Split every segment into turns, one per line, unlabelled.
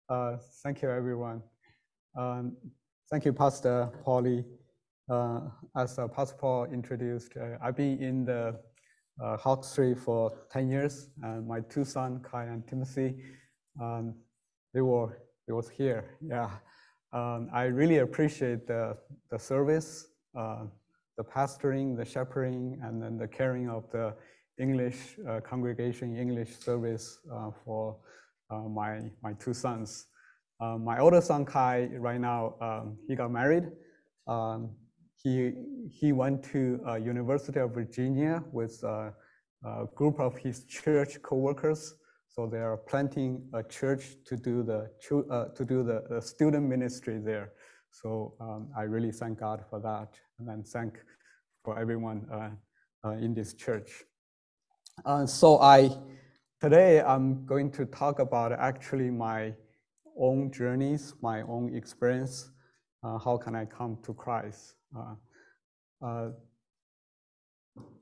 Thank you, everyone. Thank you, Pastor Paulie. As Pastor Paul introduced, I've been in the HOC3 for 10 years. My two sons, Kai and Timothy, they was here. Yeah, I really appreciate the service, the pastoring, the shepherding, and then the caring of the English congregation, English service for my two sons. My older son Kai, right now, he got married. He went to University of Virginia with a group of his church co-workers. So they are planting a church to do the student ministry there. So I really thank God for that, and then thank for everyone in this church. Today I'm going to talk about actually my own journeys, my own experience. How can I come to Christ?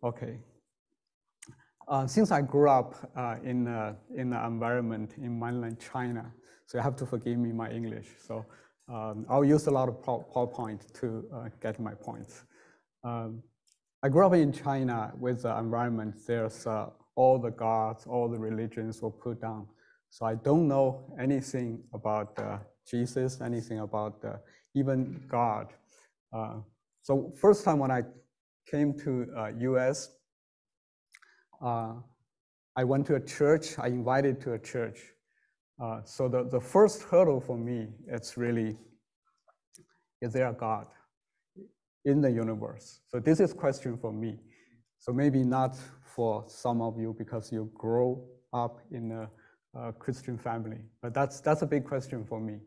Okay. Since I grew up in an environment in mainland China, so you have to forgive me my English. So I'll use a lot of PowerPoint to get my points. I grew up in China with the environment. There's all the gods, all the religions were put down. So I don't know anything about Jesus, anything about even God. So first time when I came to US, I went to a church, I invited to a church. So the first hurdle for me, it's really, is there a God in the universe? So this is a question for me. So maybe not for some of you because you grow up in a Christian family, but that's a big question for me.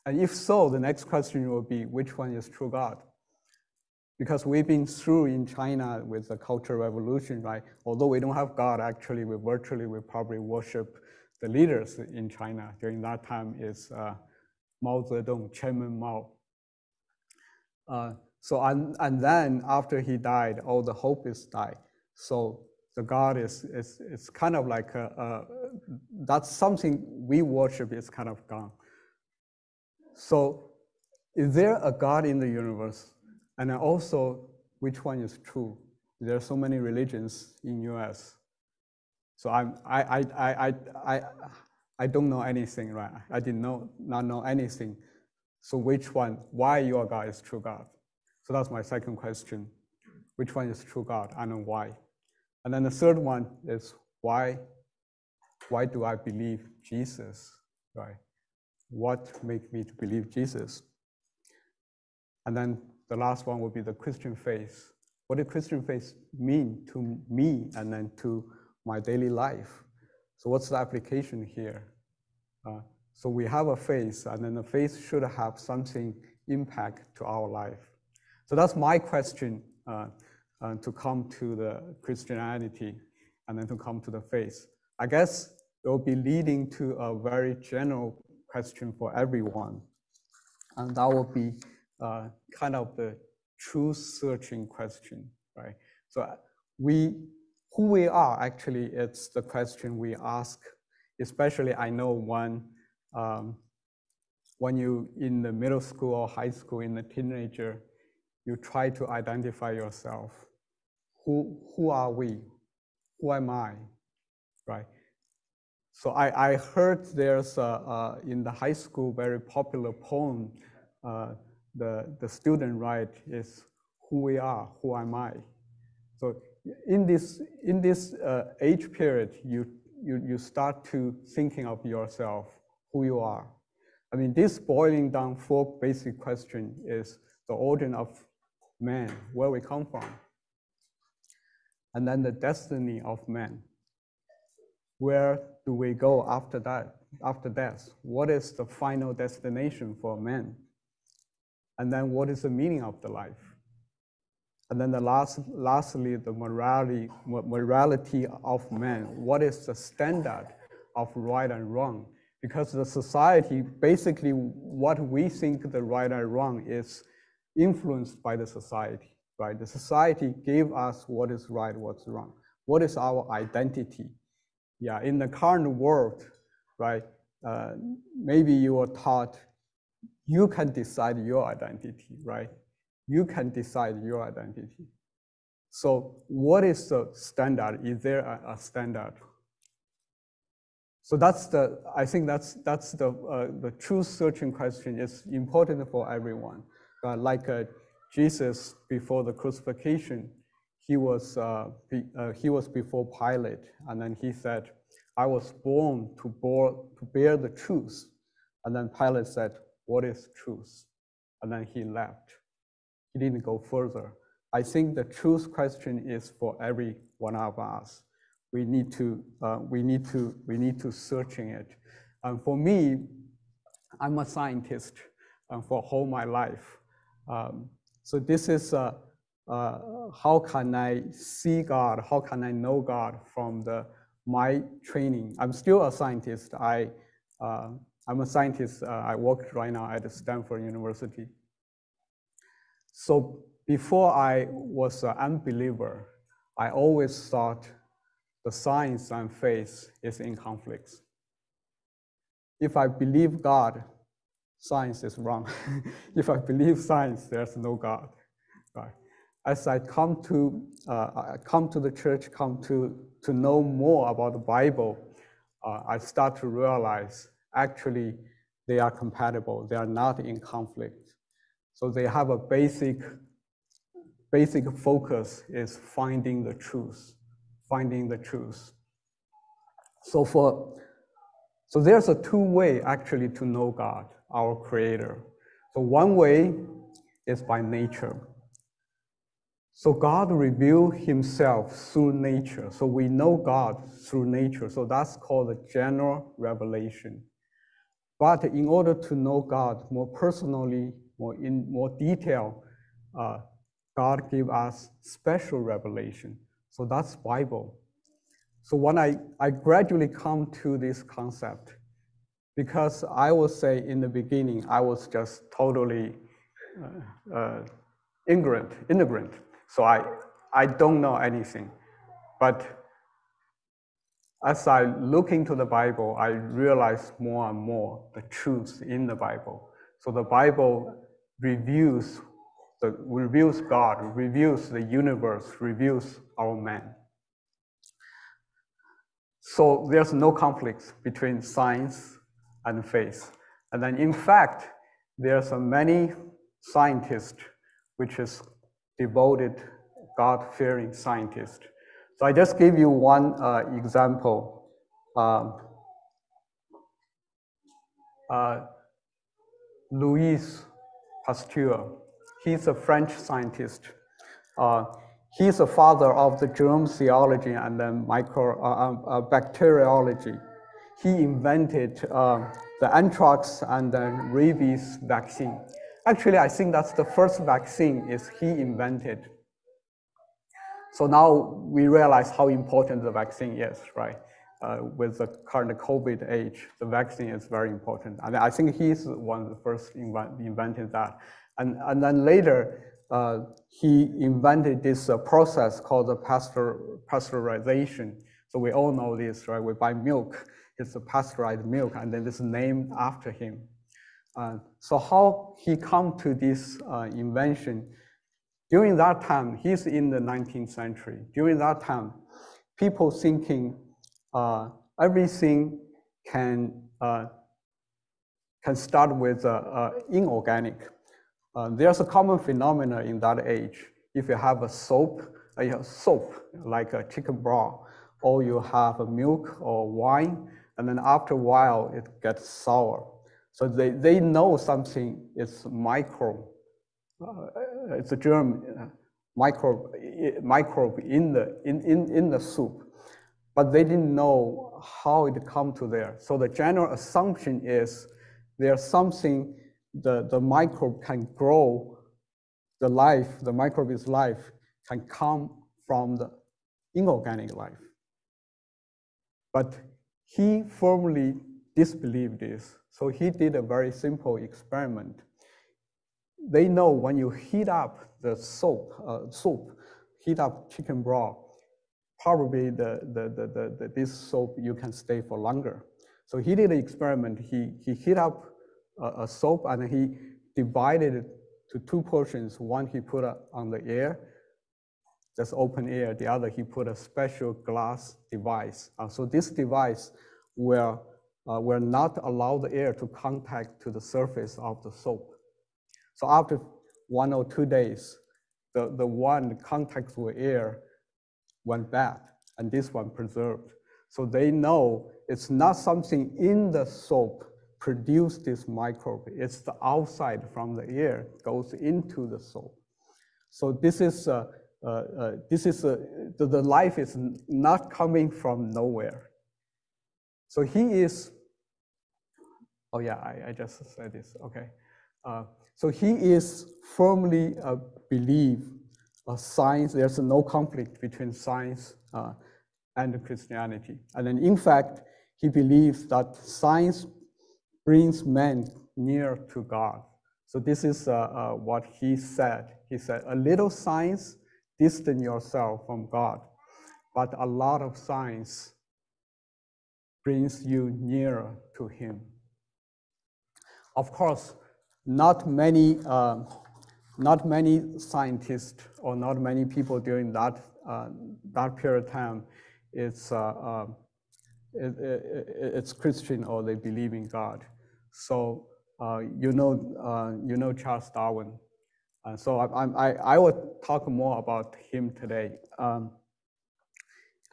And if so, the next question will be, which one is true God? Because we've been through in China with the Cultural Revolution, right? Although we don't have God, actually, we probably worship the leaders in China. During that time is Mao Zedong, Chairman Mao. And then after he died, all the hope is died. So the God is kind of like that's something we worship is kind of gone. So is there a God in the universe? And also, which one is true? There are so many religions in US. So I don't know anything, right? I did not know anything. So which one, why your God is true God? So that's my second question. Which one is true God and why? And then the third one is why do I believe Jesus, right? What makes me to believe Jesus? And then the last one will be the Christian faith. What does Christian faith mean to me and then to my daily life? So what's the application here? So we have a faith, and then the faith should have something impact to our life. So that's my question to come to the Christianity and then to come to the faith. I guess it will be leading to a very general question for everyone. And that will be kind of the truth searching question, right? So who we are, actually, it's the question we ask, especially I know when you in the middle school or high school, in the teenager, you try to identify yourself. Who are we? Who am I, right? So I heard there's in the high school very popular poem, the student write is who we are, who am I? So in this age period, you start to thinking of yourself, who you are. I mean, this boiling down 4 basic questions is the origin of man, where we come from, and then the destiny of man. Where do we go after that, after death? What is the final destination for man? And then what is the meaning of the life? And then lastly, the morality of man. What is the standard of right and wrong? Because the society, basically what we think the right and wrong is influenced by the society, right? The society gave us what is right, what's wrong. What is our identity? Yeah, in the current world, right? maybe you were taught you can decide your identity, right? You can decide your identity. So what is the standard? Is there a standard? So I think that's the truth searching question is important for everyone. Like Jesus before the crucifixion, he was before Pilate, and then he said, "I was born to bear the truth." And then Pilate said, "What is truth?" And then he left. He didn't go further. I think the truth question is for every one of us. We need to searching it. For me, I'm a scientist for whole my life. So this is how can I see God? How can I know God from my training? I'm still a scientist. I'm a scientist. I work right now at Stanford University. So before I was an unbeliever, I always thought the science and faith is in conflict. If I believe God, science is wrong. If I believe science, there's no God. Right? As I come to the church, come to know more about the Bible, I start to realize actually they are compatible. They are not in conflict. So they have a basic focus is finding the truth, finding the truth. So there's a two-way actually to know God, our Creator. So one way is by nature. So God revealed himself through nature. So we know God through nature. So that's called the general revelation. But in order to know God more personally, in more detail, God gave us special revelation. So that's Bible. So when I gradually come to this concept, because I will say in the beginning, I was just totally ignorant. So I don't know anything. But as I look into the Bible, I realize more and more the truth in the Bible. So the Bible reveals God, reveals the universe, reveals our man. So there's no conflict between science and faith. And then in fact, there's many scientists which is devoted, God-fearing scientists. So I just give you one example. Louis Pasteur, he's a French scientist. He's the father of the germ theology and then bacteriology. He invented the anthrax and the rabies vaccine. Actually, I think that's the first vaccine is he invented. So now we realize how important the vaccine is, right? With the current COVID age, the vaccine is very important. And I think he's one of the first invented that. And then later, he invented this process called the pasteurization. So we all know this, right? We buy milk, it's a pasteurized milk, and then it's named after him. So how he come to this invention? During that time, he's in the 19th century. During that time, people thinking everything can start with inorganic. There's a common phenomenon in that age. If you have a soap like a chicken broth, or you have a milk or wine, and then after a while it gets sour. So they know something is it's a germ microbe in the soup, but they didn't know how it come to there. So the general assumption is there's something the microbe can grow, the microbe's life can come from the inorganic life. But he firmly disbelieved this. So he did a very simple experiment. They know when you heat up the soup, heat up chicken broth, probably this soap you can stay for longer. So he did an experiment. He heat up a soap and he divided it to two portions. One he put on the air, just open air. The other he put a special glass device. So this device will not allow the air to contact to the surface of the soap. So after 1 or 2 days, the one contact with air went bad, and this one preserved. So they know it's not something in the soap produce this microbe. It's the outside from the air goes into the soap. So this is the life is not coming from nowhere. So he is. Oh yeah, I just said this. Okay. So he is firmly believe science. There's no conflict between science and Christianity. And then in fact, he believes that science brings man near to God. So this is what he said. He said, a little science distance yourself from God, but a lot of science brings you nearer to him. Of course, not many scientists or not many people during that period of time it's Christian or they believe in God. So you know Charles Darwin. So I will talk more about him today.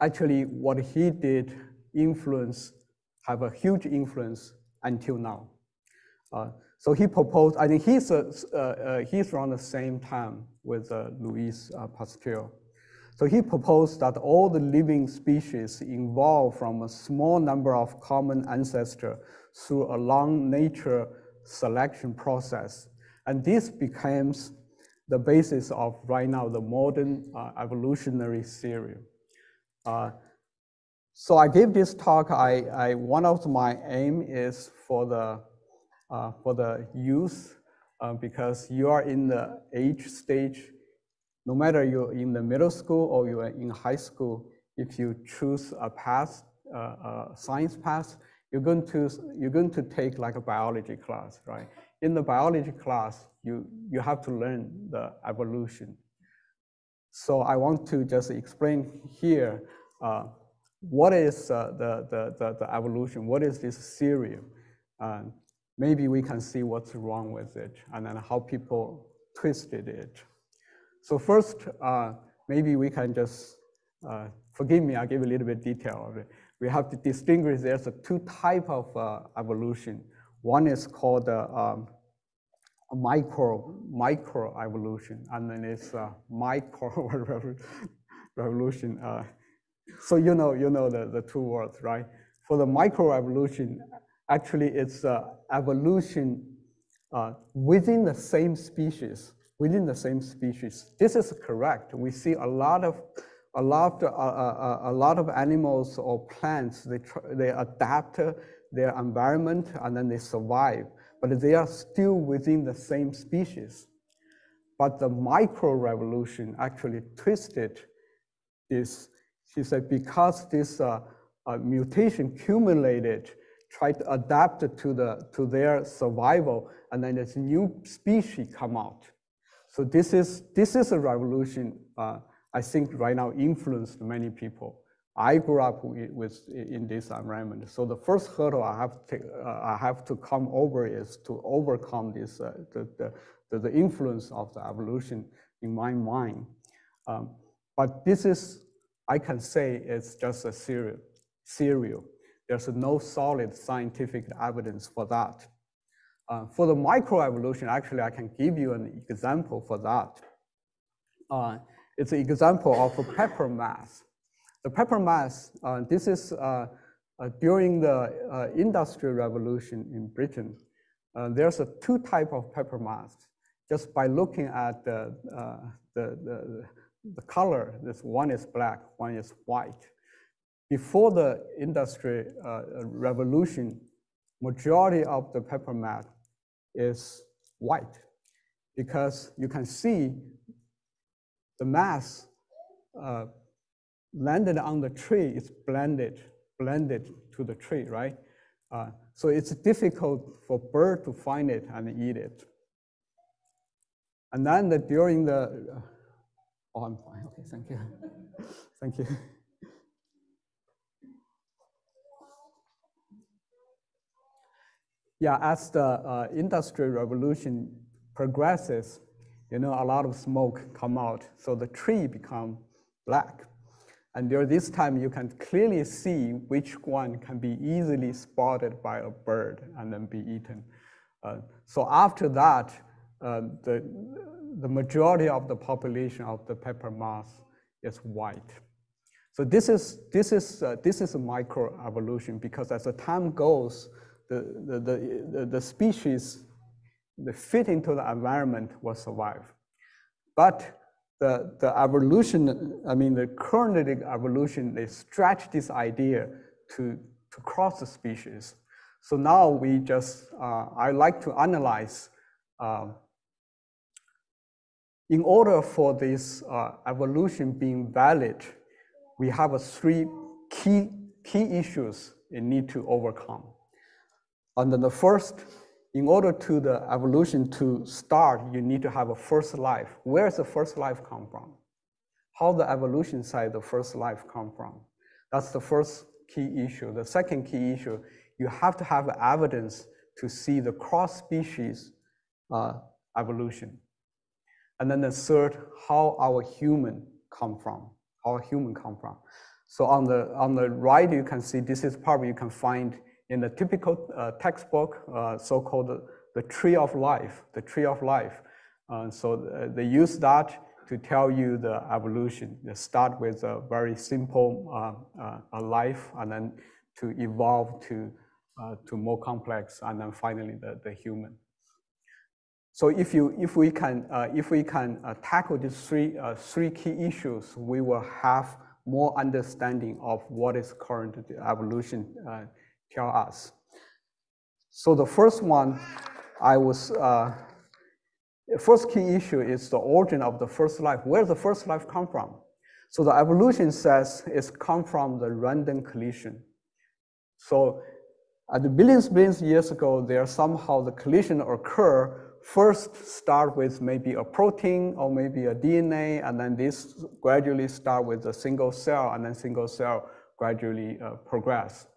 Actually, what he did have a huge influence until now. So he proposed, I think he's around the same time with Louis Pasteur. So he proposed that all the living species evolve from a small number of common ancestors through a long nature selection process. And this becomes the basis of right now the modern evolutionary theory. So I gave this talk, one of my aim is for the youth, because you are in the age stage, no matter you're in the middle school or you're in high school, if you choose a path, a science path, you're going to take like a biology class, right? In the biology class, you have to learn the evolution. So I want to just explain here what is the evolution, what is this theory? Maybe we can see what's wrong with it and then how people twisted it. So first, maybe we can just, forgive me, I'll give a little bit detail of it. We have to distinguish, there's two types of evolution. One is called micro evolution, and then it's micro revolution. So you know the two words, right? For the micro evolution, actually it's evolution within the same species. This is correct. We see a lot of animals or plants. They adapt their environment and then they survive, but they are still within the same species. But the micro revolution actually twisted this. She said because this mutation accumulated, tried to adapt to their survival, and then this new species come out. So this is a revolution. I think right now influenced many people. I grew up in this environment. So the first hurdle I have to come over is to overcome this the influence of the evolution in my mind. But this is, I can say, it's just a theory. There's no solid scientific evidence for that. For the microevolution, actually, I can give you an example for that. It's an example of a pepper mass. The pepper mass, this is during the Industrial Revolution in Britain. There's two types of pepper mass. Just by looking at the color, this one is black, one is white. Before the Industrial Revolution, majority of the pepper mass is white, because you can see the mass landed on the tree is blended to the tree, right? So it's difficult for bird to find it and eat it. And then during the, oh, I'm fine, okay, thank you. Thank you. Yeah, as the industrial revolution progresses, a lot of smoke come out, so the tree become black. And during this time, you can clearly see which one can be easily spotted by a bird and then be eaten. So after that, the majority of the population of the pepper moth is white. So this is a microevolution, because as the time goes, the species that fit into the environment will survive. But the evolution, the current evolution, they stretch this idea to cross the species. So now we just, I like to analyze, in order for this evolution being valid, we have three key issues we need to overcome. And then the first, in order to the evolution to start, you need to have a first life. Where does the first life come from? How the evolution side the first life come from? That's the first key issue. The second key issue, you have to have evidence to see the cross-species evolution. And then the third, how our human come from. So on the right, you can see this is probably you can find in the typical textbook, so-called the tree of life, so they use that to tell you the evolution. They start with a very simple life, and then to evolve to more complex, and then finally the human. So if we can tackle these three key issues, we will have more understanding of what is current evolution tell us. So the first one, first key issue is the origin of the first life. Where does the first life come from? So the evolution says it's come from the random collision. So at the billions years ago, there somehow the collision occur. First start with maybe a protein or maybe a DNA, and then this gradually start with a single cell, and then single cell gradually progress.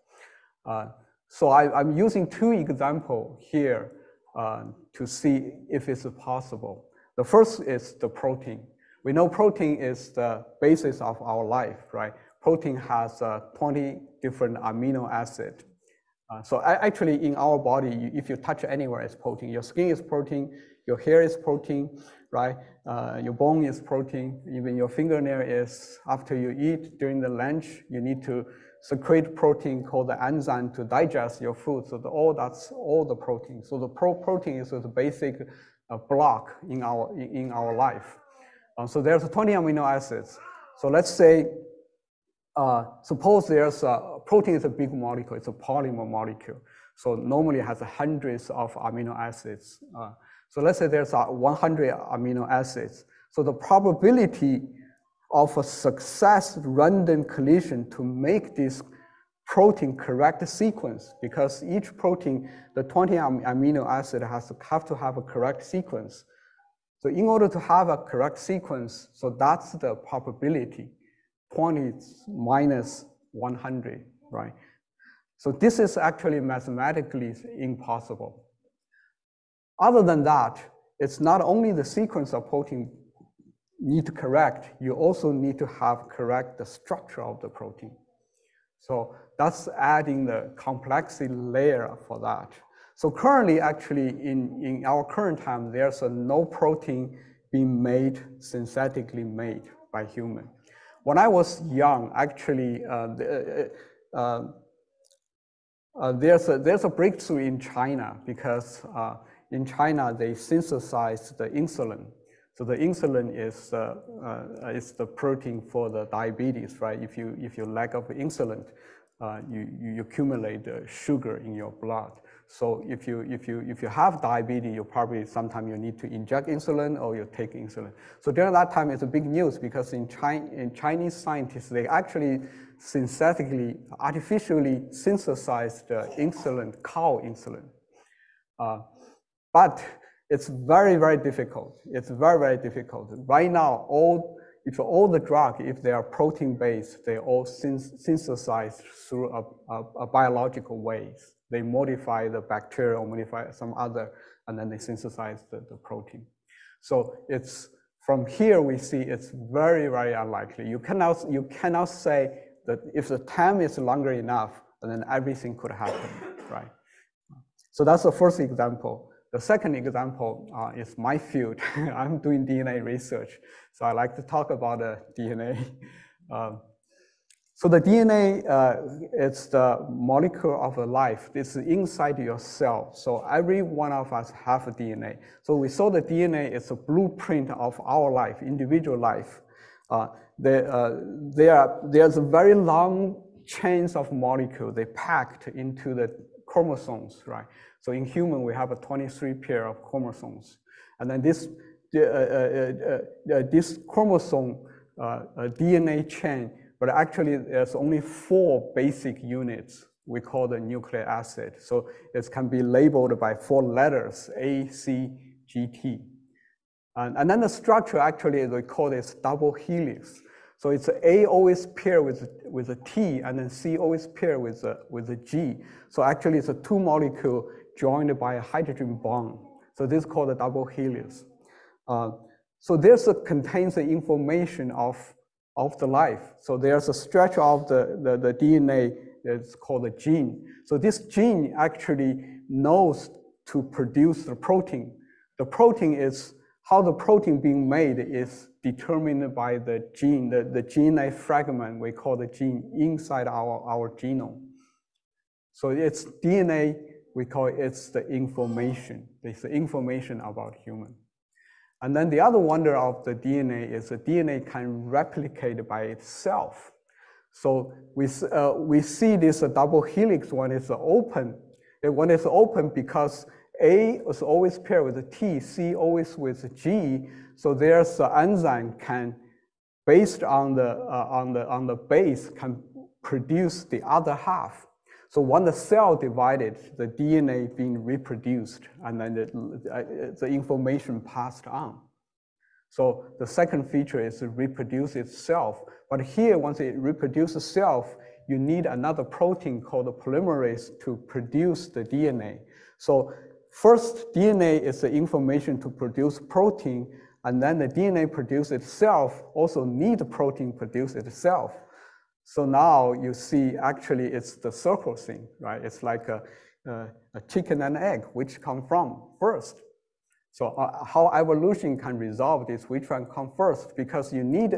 So I'm using two examples here to see if it's possible. The first is the protein. We know protein is the basis of our life, right? Protein has 20 different amino acids. So actually in our body, if you touch anywhere, it's protein. Your skin is protein, your hair is protein, right? Your bone is protein, even your fingernail is, after you eat during the lunch, you need to secrete protein called the enzyme to digest your food. So that's all the protein. So the protein is the basic block in our life. So there's 20 amino acids. So let's say, suppose there's protein is a big molecule, it's a polymer molecule. So normally it has hundreds of amino acids. So let's say there's 100 amino acids. So the probability of a success random collision to make this protein correct sequence, because each protein, the 20 amino acid have to have a correct sequence. So in order to have a correct sequence, so that's the probability. 20 minus 100, right? So this is actually mathematically impossible. Other than that, it's not only the sequence of protein need to correct, you also need to have correct the structure of the protein. So that's adding the complexity layer for that. So currently, actually, in our current time, there's no protein being made, synthetically made by human. When I was young, actually, there's a breakthrough in China, because in China they synthesize the insulin. So the insulin is the protein for the diabetes, right? If you lack of insulin, you accumulate sugar in your blood. So if you have diabetes, you probably sometimes you need to inject insulin or you take insulin. So during that time, it's a big news, because in Chinese scientists, they actually synthetically, artificially synthesized insulin, cow insulin. But it's very, very difficult. It's very, very difficult. Right now, if all the drug, if they are protein-based, they all synthesized through a biological ways. They modify the bacteria or modify some other, and then they synthesize the protein. So it's, from here we see it's very, very unlikely. You cannot say that if the time is longer enough, then everything could happen, right? So that's the first example. The second example is my field. I'm doing DNA research, so I like to talk about DNA. So the DNA is the molecule of life. It's inside your cell. So every one of us have a DNA. So we saw the DNA is a blueprint of our life, individual life. There's a very long chains of molecules. They packed into the chromosomes, right? So in human, we have a 23 pair of chromosomes. And then this chromosome DNA chain, but actually there's only 4 basic units we call the nucleic acid. So it can be labeled by 4 letters, A, C, G, T. And then the structure actually, we call this double helix. So it's A always pair with a T, and then C always pair with a G. So actually it's a 2 molecule joined by a hydrogen bond. So this is called a double helix. So this contains the information of the life. So there's a stretch of the DNA that's called a gene. So this gene actually knows to produce the protein. The protein is, how the protein being made is determined by the gene, the DNA fragment we call the gene inside our genome. So it's DNA, we call it's the information. It's the information about human. And then the other wonder of the DNA is the DNA can replicate by itself. So we see this double helix when it's open. When it's open, because A is always paired with a T, C always with a G. So there's an enzyme can, based on the base, can produce the other half. So when the cell divided, the DNA being reproduced, and then the information passed on. So the second feature is to reproduce itself. But here, once it reproduces itself, you need another protein called the polymerase to produce the DNA. So first, DNA is the information to produce protein, and then the DNA produce itself also need protein produce itself. So now you see, actually, it's the circle thing, right? It's like a chicken and egg, which come from first. So how evolution can resolve this, which one come first? Because you need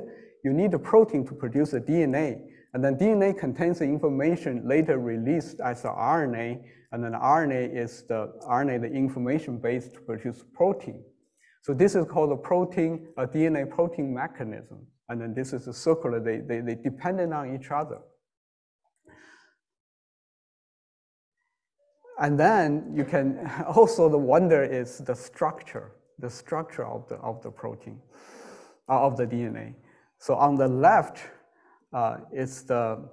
the protein to produce the DNA, and then DNA contains the information later released as the RNA, and then RNA is the information base to produce protein. So this is called a DNA protein mechanism. And then this is a circular, they dependent on each other. And then you can, also the wonder is the structure of the protein, of the DNA. So on the left, it's a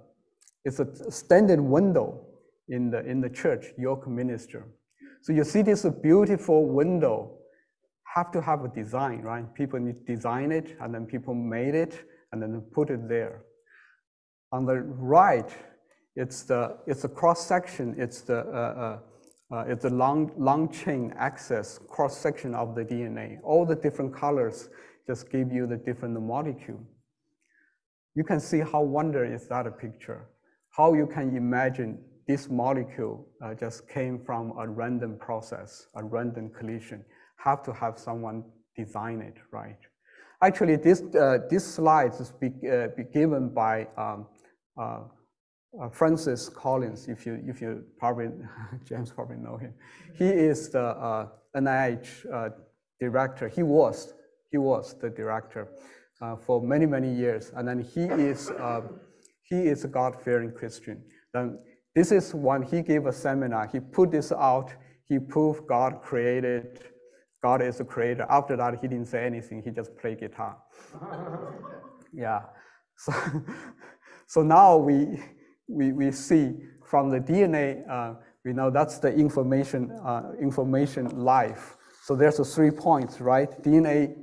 standard window in the church, York Minster. So you see this beautiful window, have to have a design, right? People need to design it, and then people made it, and then put it there. On the right, it's a cross section. It's the long chain axis cross section of the DNA. All the different colors just give you the different molecule. You can see how wonder is that a picture. How you can imagine this molecule just came from a random process, a random collision. Have to have someone design it, right? Actually, this slide is be given by Francis Collins. If you probably James probably know him. He is the NIH director. He was the director for many years, and then he is a God-fearing Christian. Then this is when he gave a seminar. He put this out. He proved God created. God is the creator. After that, he didn't say anything. He just played guitar. Yeah. So now we see from the DNA, we know that's the information life. So there's 3 points, right? DNA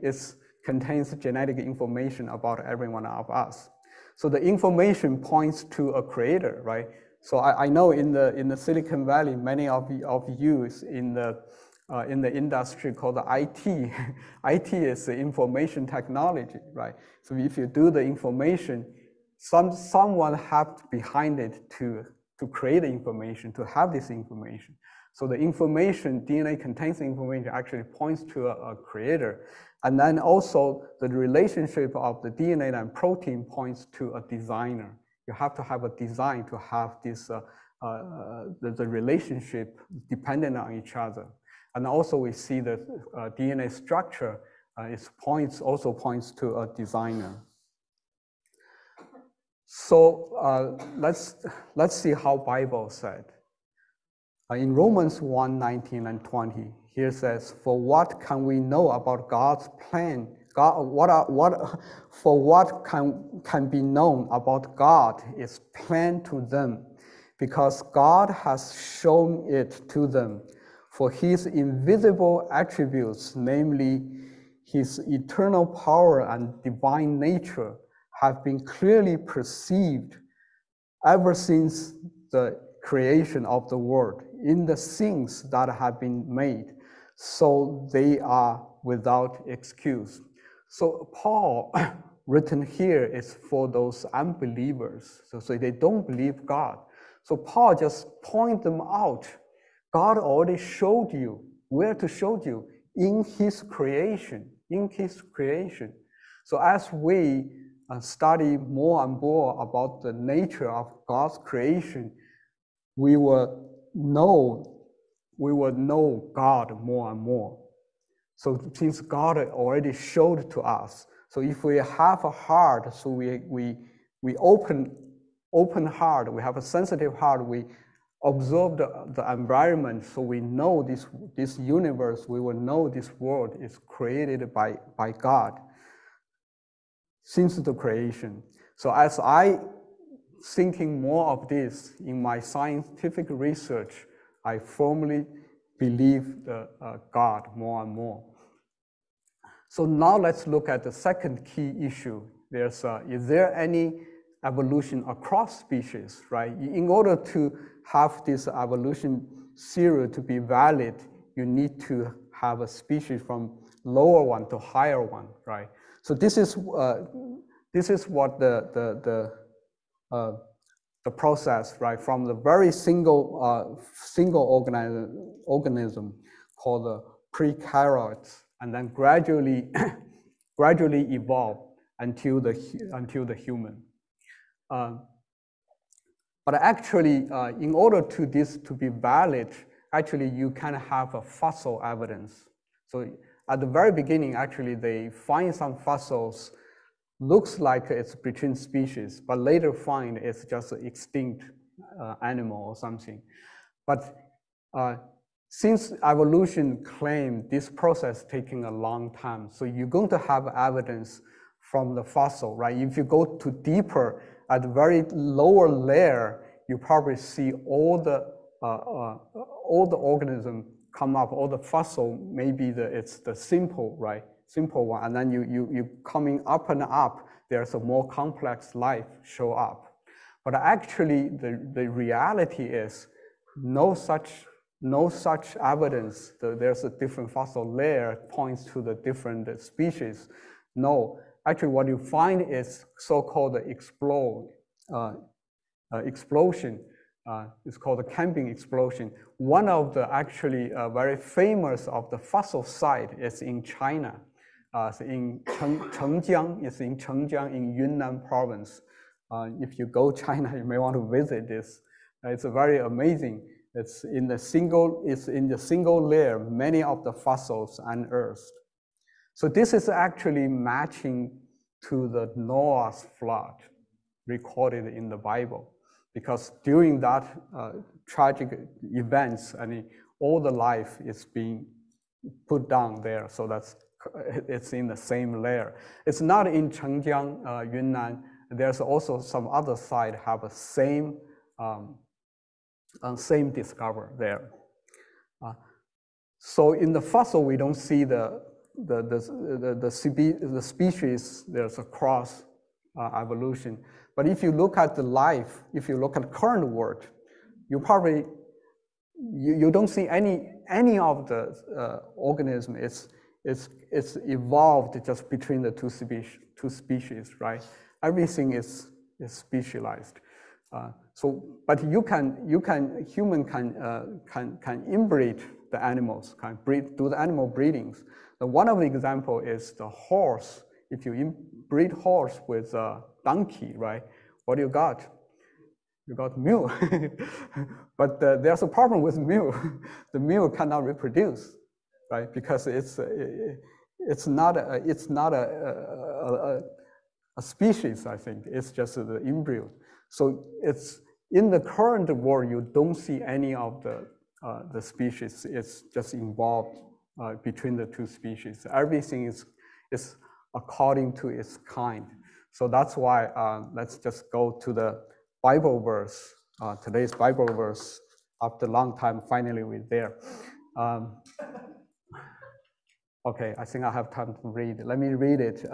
contains genetic information about every one of us. So the information points to a creator, right? So I know in the Silicon Valley, many of you is in the industry called the IT. IT is the information technology, right? So if you do the information, someone have behind it to create the information, to have this information. So the information, DNA contains information, actually points to a creator. And then also the relationship of the DNA and protein points to a designer. You have to have a design to have this, the relationship dependent on each other. And also we see that DNA structure also points to a designer. So let's see how Bible said. In Romans 1:19 and 20, here says, "For what can we know about God's plan? For what can be known about God is plain to them, because God has shown it to them. For his invisible attributes, namely his eternal power and divine nature, have been clearly perceived ever since the creation of the world in the things that have been made, so they are without excuse." So Paul written here is for those unbelievers, so they don't believe God. So Paul just point them out. God already showed you where to show you in his creation, So as we study more and more about the nature of God's creation, we will know God more and more. So since God already showed to us, so if we have a heart, so we open heart, we have a sensitive heart, we observe the environment, so we know this universe, we will know this world is created by God since the creation. So as I thinking more of this in my scientific research, I firmly believe God more and more. So now let's look at the second key issue. Is there any evolution across species, right? In order to have this evolution theory to be valid, you need to have a species from lower one to higher one, right? So this is what the process, right, from the very single organism called the prokaryotes, and then gradually evolve until the human. But actually, in order to this to be valid, actually you can have a fossil evidence. So at the very beginning, actually they find some fossils. Looks like it's between species, but later find it's just an extinct animal or something. But since evolution claimed this process taking a long time, so you're going to have evidence from the fossil, right? If you go to deeper, at the very lower layer, you probably see all the organism come up, all the fossil, maybe it's the simple, right? Simple one, and then you coming up and up, there's a more complex life show up. But actually, the reality is no such evidence. There's a different fossil layer points to the different species. No, actually, what you find is so-called explosion. It's called the camping explosion. One of the actually very famous of the fossil site is in China. It's in Chengjiang, in Yunnan province. If you go China, you may want to visit this. It's very amazing. It's in the single layer, many of the fossils unearthed. So this is actually matching to the Noah's flood recorded in the Bible, because during that tragic events, all the life is being put down there. So it's in the same layer. It's not in Chengjiang, Yunnan. there's also some other side have a same discover there. So in the fossil, we don't see the species. There's a cross evolution. But if you look at the life, if you look at current world, you probably you don't see any of the organism. It's evolved just between the two species, right? Everything is specialized. But human can inbreed the animals, can do the animal breedings. One of the example is the horse. If you breed horse with a donkey, right? What do you got? You got mule. But there's a problem with mule. The mule cannot reproduce, right? Because it's not a species. I think it's just the embryo. So it's in the current world, you don't see any of the species. It's just involved between the two species. Everything is according to its kind. So that's why let's just go to the Bible verse. Today's Bible verse. After a long time, finally we're there. Okay, I think I have time to read. Let me read it.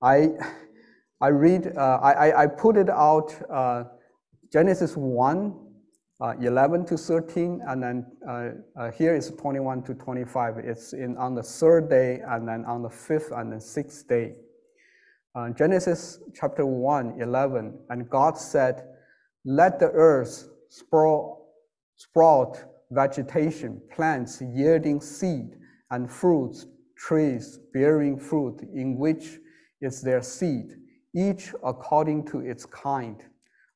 I put it out. Genesis 1, 11 to 13, and then here is 21 to 25. It's on the third day, and then on the fifth and the sixth day. Genesis chapter 1, 11, and God said, "Let the earth sprout vegetation, plants yielding seed, and fruits, trees bearing fruit, in which is their seed, each according to its kind,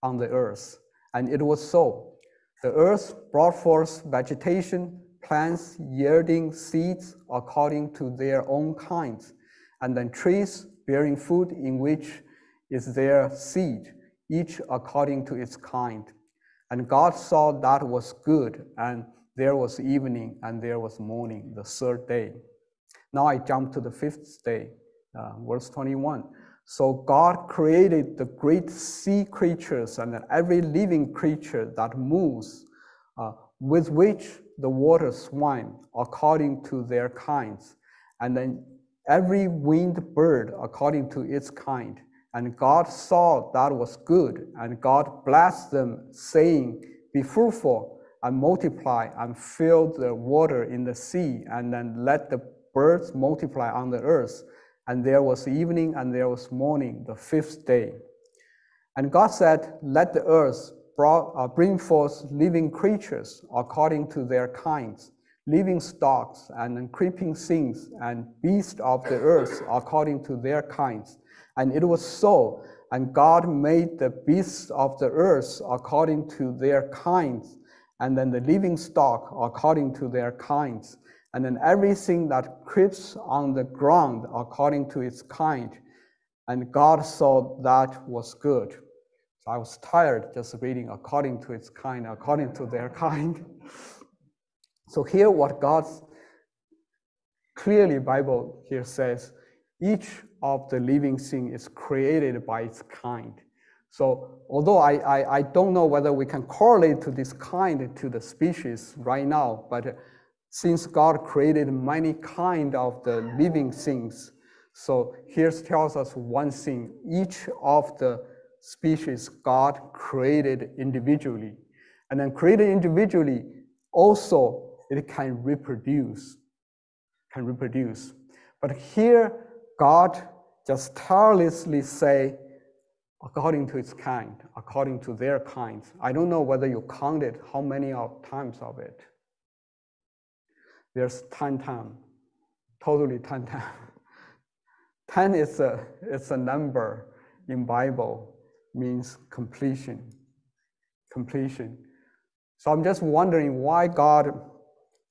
on the earth." And it was so. The earth brought forth vegetation, plants yielding seeds according to their own kinds, and then trees bearing fruit, in which is their seed, each according to its kind. And God saw that was good, and there was evening, and there was morning, the third day. Now I jump to the fifth day, verse 21. So God created the great sea creatures and every living creature that moves, with which the waters swim according to their kinds, and then every winged bird according to its kind. And God saw that was good, and God blessed them, saying, "Be fruitful and multiply and fill the water in the sea, and then let the birds multiply on the earth." And there was evening and there was morning, the fifth day. And God said, "Let the earth bring forth living creatures according to their kinds, living stalks and creeping things and beasts of the earth according to their kinds." And it was so. And God made the beasts of the earth according to their kinds, and then the living stock according to their kinds, and then everything that creeps on the ground according to its kind. And God saw that was good. So I was tired just reading according to its kind, according to their kind. So here what God's clearly Bible here says, each of the living thing is created by its kind. So although I don't know whether we can correlate to this kind to the species right now, but since God created many kind of the living things, so here tells us one thing: each of the species God created individually, and then created individually also it can reproduce. But here God just tirelessly say, according to its kind, according to their kinds. I don't know whether you counted how many times of it. There's 10 times, totally 10 times. 10 is a number in Bible, means completion. So I'm just wondering why God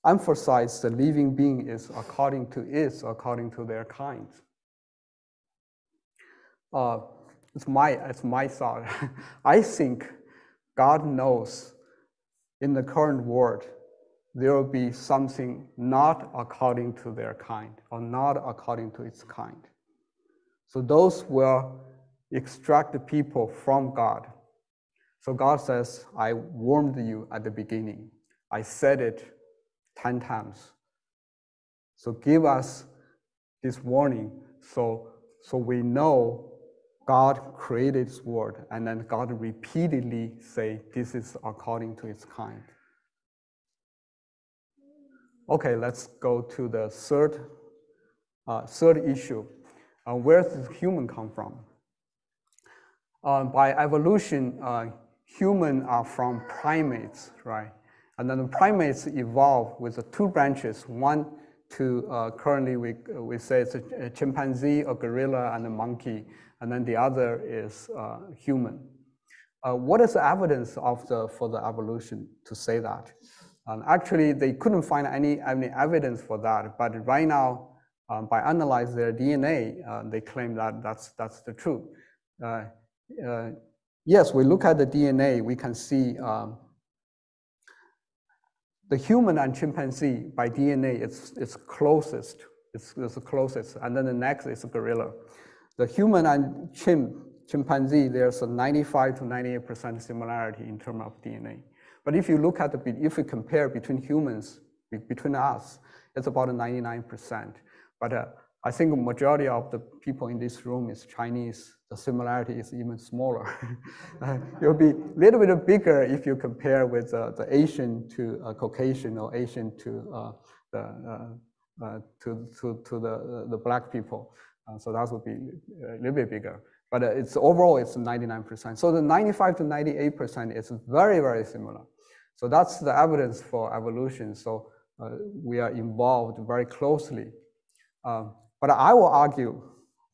emphasized the living being is according to their kinds. It's my thought. I think God knows in the current world there will be something not according to their kind or not according to its kind. So those will extract the people from God. So God says, I warned you at the beginning. I said it 10 times. So give us this warning so we know God created His word, and then God repeatedly say, this is according to its kind. Okay, let's go to the third issue. Where does human come from? By evolution, humans are from primates, right? And then the primates evolved with the two branches. One to currently we say it's a chimpanzee, a gorilla, and a monkey, and then the other is human. What is the evidence for the evolution to say that? Actually, they couldn't find any evidence for that, but right now, by analyzing their DNA, they claim that that's the truth. Yes, we look at the DNA, we can see the human and chimpanzee by DNA, it's closest. It's the closest, and then the next is a gorilla. The human and chimpanzee, there's a 95 to 98% similarity in terms of DNA. But if you look at if we compare between humans, between us, it's about 99%. But I think the majority of the people in this room is Chinese. The similarity is even smaller. It'll be a little bit bigger if you compare with the Asian to Caucasian, or Asian to the black people. So that would be a little bit bigger. But it's overall, it's 99%. So the 95 to 98% is very, very similar. So that's the evidence for evolution. So we are involved very closely. But I will argue,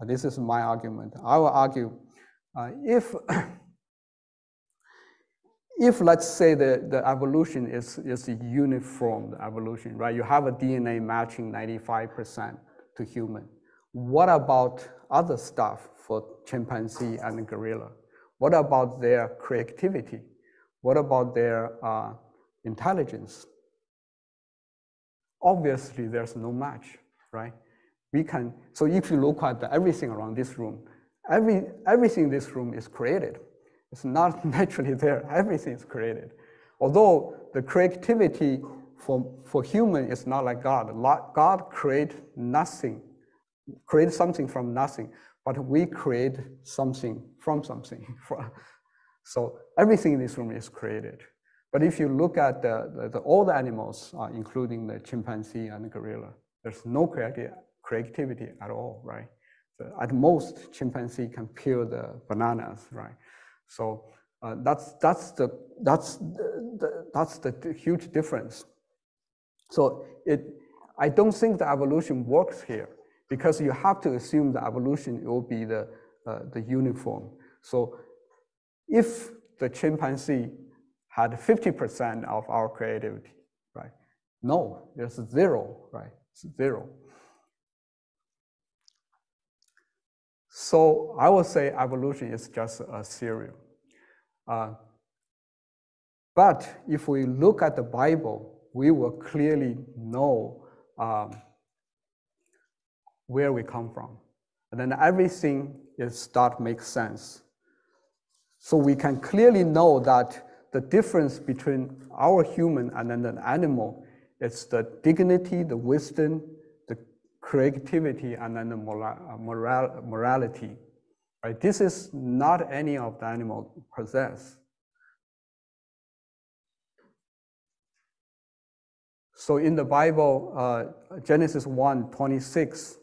this is my argument, I will argue, if let's say the evolution is a uniform evolution, right? You have a DNA matching 95% to human. What about other stuff for chimpanzee and gorilla? What about their creativity? What about their intelligence? Obviously, there's no match, right? So if you look at everything around this room, everything in this room is created. It's not naturally there, everything is created. Although the creativity for human is not like God. God created nothing, create something from nothing, but we create something from something. So everything in this room is created. But if you look at all the animals, including the chimpanzee and the gorilla, there's no creativity at all, right? So at most, chimpanzee can peel the bananas, right? So that's the huge difference. So I don't think the evolution works here, because you have to assume the evolution will be the uniform. So if the chimpanzee had 50% of our creativity, right? No, there's zero, right? It's zero. So I would say evolution is just a theory. But if we look at the Bible, we will clearly know where we come from. And then everything start to make sense. So we can clearly know that the difference between our human and then the animal is the dignity, the wisdom, the creativity, and then the morality. Right? This is not any of the animal possess. So in the Bible, Genesis 1:26,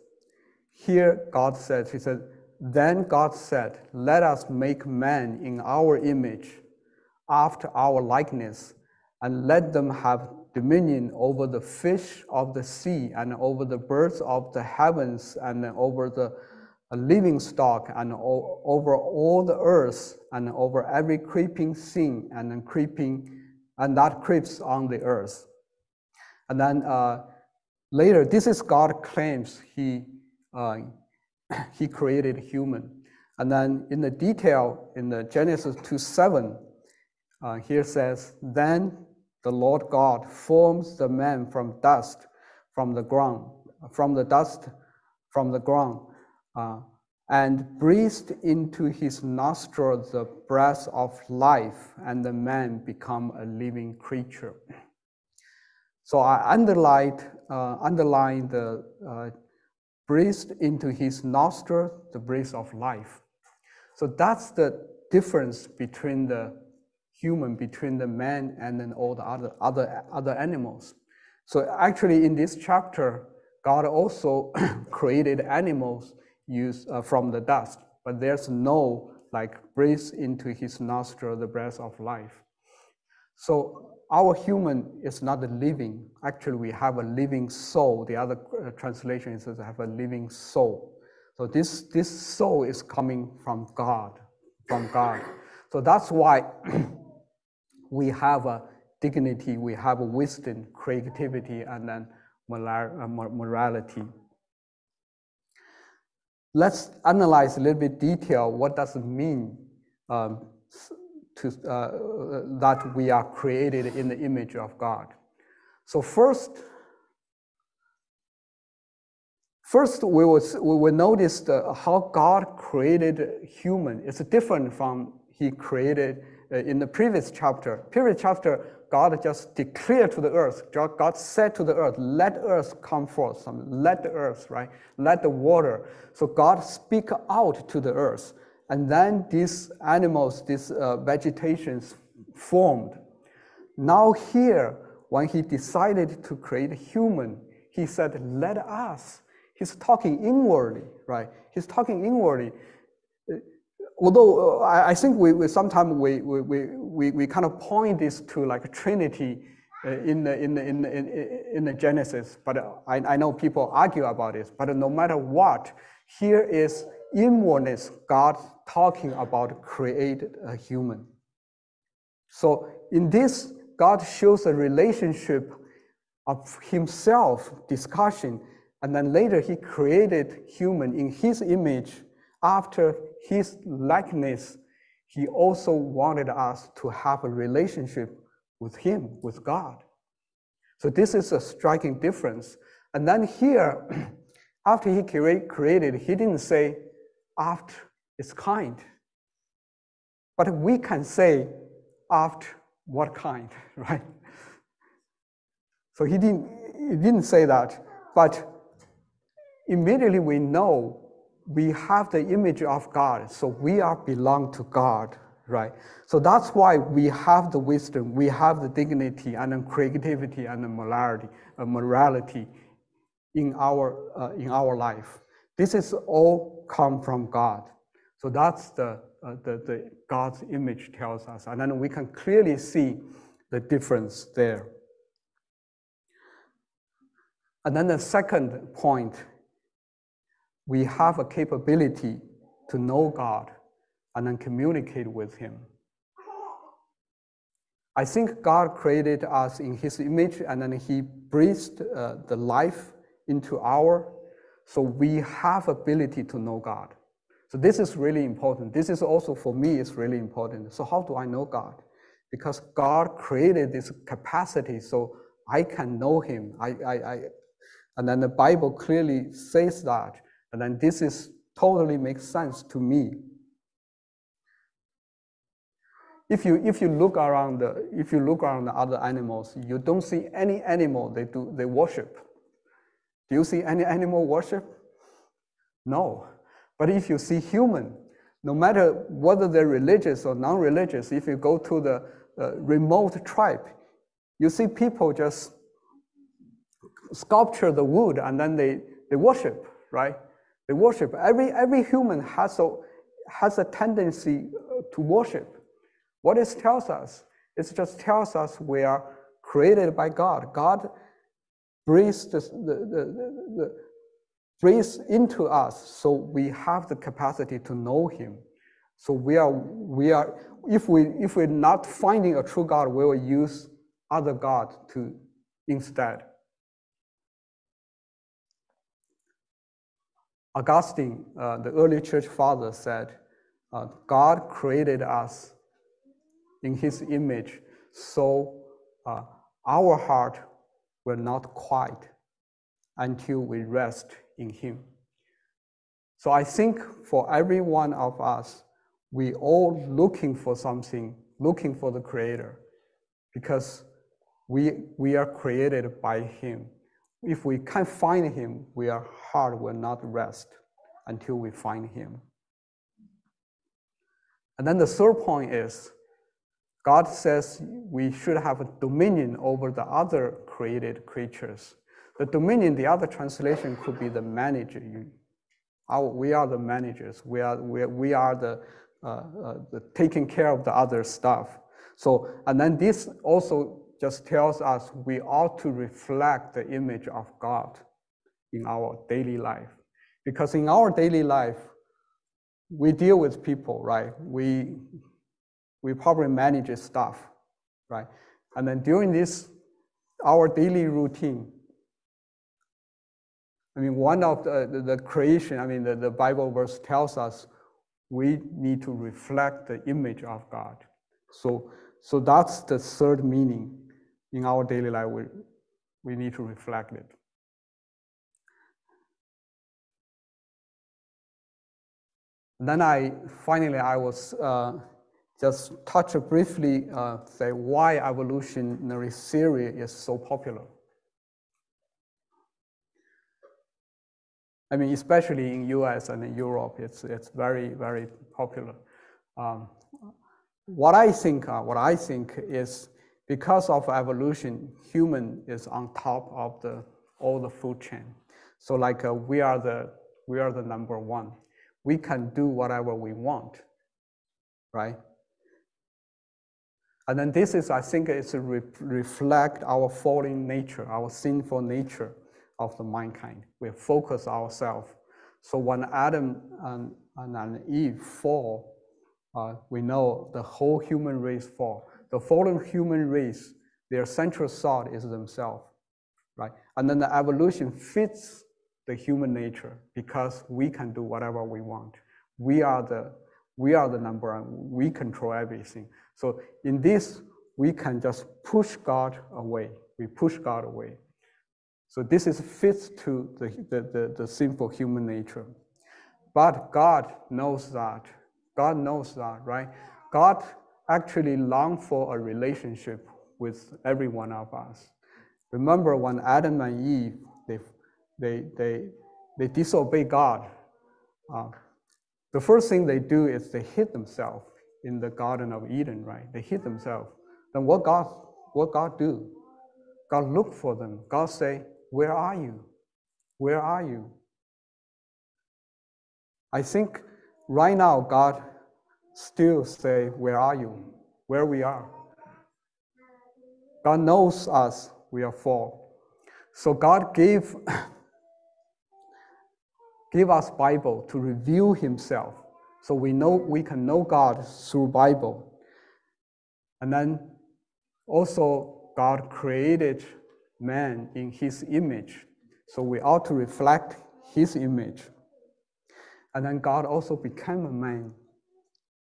here God said, he said, then God said, let us make man in our image, after our likeness, and let them have dominion over the fish of the sea, and over the birds of the heavens, and over the living stock, and over all the earth, and over every creeping thing, and that creeps on the earth. And then later, this is God claims he created human. And then in the detail, in the Genesis 2:7, here says, then the Lord God forms the man from dust, from the ground, and breathed into his nostril the breath of life, and the man become a living creature. So I underline the breathed into his nostril the breath of life. So that's the difference between the human, between the man and then all the other animals. So actually in this chapter, God also created animals from the dust, but there's no like breathe into his nostril the breath of life. So our human is not living. Actually, we have a living soul. The other translation says have a living soul. So this soul is coming from God, So that's why we have a dignity, we have a wisdom, creativity, and then morality. Let's analyze a little bit detail. What does it mean that we are created in the image of God? So first we will notice how God created human. It's different from he created in the previous chapter. Previous chapter, God just declared to the earth. God said to the earth, let earth come forth. Let the earth, right? Let the water. So God speak out to the earth. And then these animals, these vegetations formed. Now here, when he decided to create human, he said, let us. He's talking inwardly, right? He's talking inwardly. Although I think we sometimes we kind of point this to like a Trinity in the Genesis, but I know people argue about this. But no matter what, here is inwardness, God talking about create a human. So in this, God shows a relationship of himself discussion, and then later he created human in his image. After his likeness, he also wanted us to have a relationship with him, with God. So this is a striking difference. And then here, after he created, he didn't say, after it's kind. But we can say, after what kind, right? So he didn't say that, but immediately we know we have the image of God, so we belong to God, right? So that's why we have the wisdom, we have the dignity and the creativity and the morality in our life. This is all come from God. So that's the God's image tells us, and then we can clearly see the difference there. And then the second point, we have a capability to know God and then communicate with him. I think God created us in his image, and then he breathed the life into so we have ability to know God. So this is really important. This is also, for me, is really important. So how do I know God? Because God created this capacity so I can know him. And then the Bible clearly says that. And then this is totally makes sense to me. If you look around the other animals, you don't see any animal they worship. Do you see any animal worship? No. But if you see human, no matter whether they're religious or non-religious, if you go to the remote tribe, you see people just sculpture the wood and then they worship, right? They worship. Every human has a tendency to worship. What it tells us? It just tells us we are created by God. God breathes breathes into us, so we have the capacity to know him. So we are if we're not finding a true God, we will use other God to instead. Augustine, the early church father, said, God created us in his image, so our heart will not quiet until we rest in him. So I think for every one of us, we all looking for something, looking for the Creator, because we are created by Him. If we can't find Him, our heart will not rest until we find Him. And then the third point is, God says we should have a dominion over the other created creatures. The dominion, the other translation could be the manager. We are the managers. We are the taking care of the other stuff. So, and then this also just tells us we ought to reflect the image of God in our daily life. Because in our daily life, we deal with people, right? We probably manage stuff, right? And then during this, our daily routine, I mean, one of the creation, I mean, the Bible verse tells us we need to reflect the image of God. So that's the third meaning in our daily life. We need to reflect it. And then I was just touch briefly, say why evolutionary theory is so popular. I mean, especially in US and in Europe, it's very, very popular. What I think is because of evolution, human is on top of all the food chain. So like we are the number one. We can do whatever we want, right? And then this is, I think, it's a reflect our fallen nature, our sinful nature of the mankind. We focus ourselves. So when Adam and Eve fall, we know the whole human race fall. The fallen human race, their central thought is themselves, right? And then the evolution fits the human nature because we can do whatever we want. We are the number one. We control everything. So in this, we can just push God away. We push God away. So this is fits to the simple human nature. But God knows that. God knows that, right? God actually longs for a relationship with every one of us. Remember when Adam and Eve, they disobey God. The first thing they do is they hid themselves in the Garden of Eden, right? They hid themselves. Then what God do? God look for them. God say, where are you? Where are you? I think right now God still say, where are you? Where we are. God knows us, we are fall. So God gave us Bible to reveal Himself. So we can know God through Bible. And then also God created man in His image. So we ought to reflect His image. And then God also became a man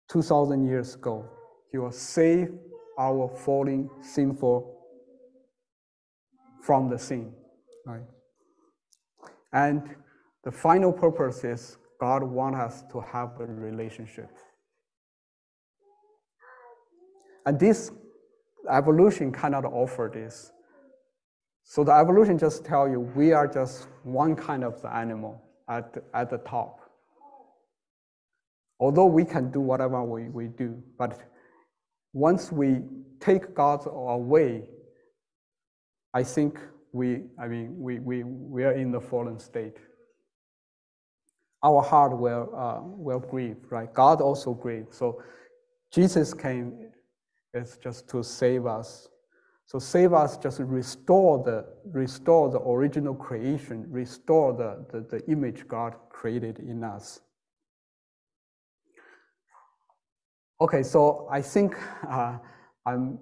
2,000 years ago. He will save our falling sinful from the sin, right? And the final purpose is God wants us to have a relationship. And this evolution cannot offer this. So the evolution just tell you we are just one kind of the animal at the top. Although we can do whatever we do, but once we take God away, I think we are in the fallen state. Our heart will grieve, right? God also grieved. So Jesus came is just to save us. So save us, just restore the original creation, restore the image God created in us. Okay, so I think I'm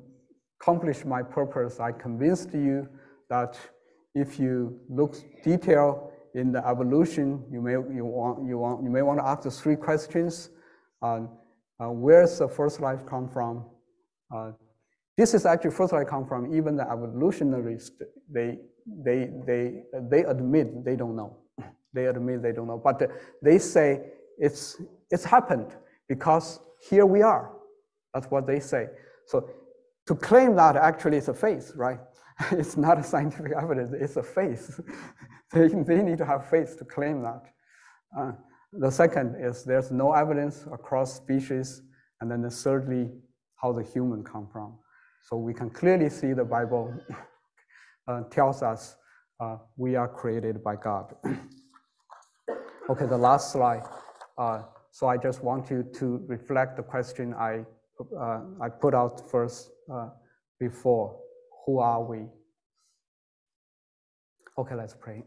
accomplished my purpose. I convinced you that if you look detail in the evolution, you may want to ask the three questions. Where's the first life come from? This is actually first life come from. Even the evolutionarists, they admit they don't know. They admit they don't know, but they say it's happened because here we are. That's what they say. So to claim that actually it's a faith, right? It's not a scientific evidence, it's a faith. They need to have faith to claim that. The second is there's no evidence across species. And then thirdly, how the human come from. So we can clearly see the Bible tells us we are created by God. Okay, the last slide. So I just want you to reflect the question I put out first before. Who are we? Okay, let's pray.